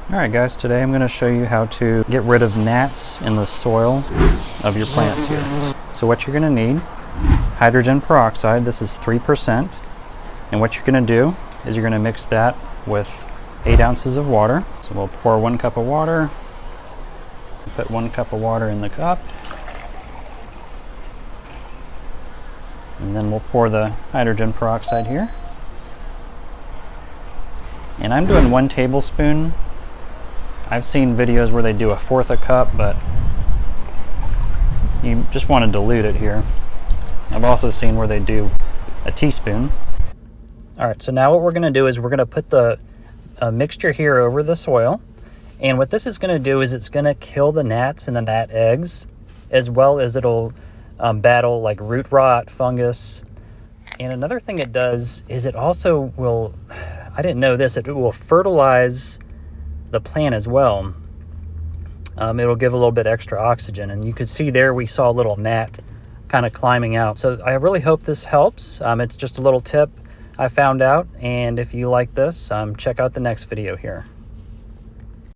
Alright guys, today I'm going to show you how to get rid of gnats in the soil of your plants here. So what you're going to need, hydrogen peroxide, this is 3%, and what you're going to do is you're going to mix that with 8 ounces of water. So we'll pour 1 cup of water, put 1 cup of water in the cup, and then we'll pour the hydrogen peroxide here. And I'm doing 1 tablespoon. I've seen videos where they do 1/4 a cup, but you just want to dilute it here. I've also seen where they do a teaspoon. Alright, so now what we're going to do is we're going to put the mixture here over the soil. And what this is going to do is it's going to kill the gnats and the gnat eggs, as well as it'll battle like root rot, fungus. And another thing it does is it also will, I didn't know this, it will fertilize the plant as well. It'll give a little bit extra oxygen, and you could see there we saw a little gnat kind of climbing out. So I really hope this helps. It's just a little tip I found out, and if you like this, check out the next video here.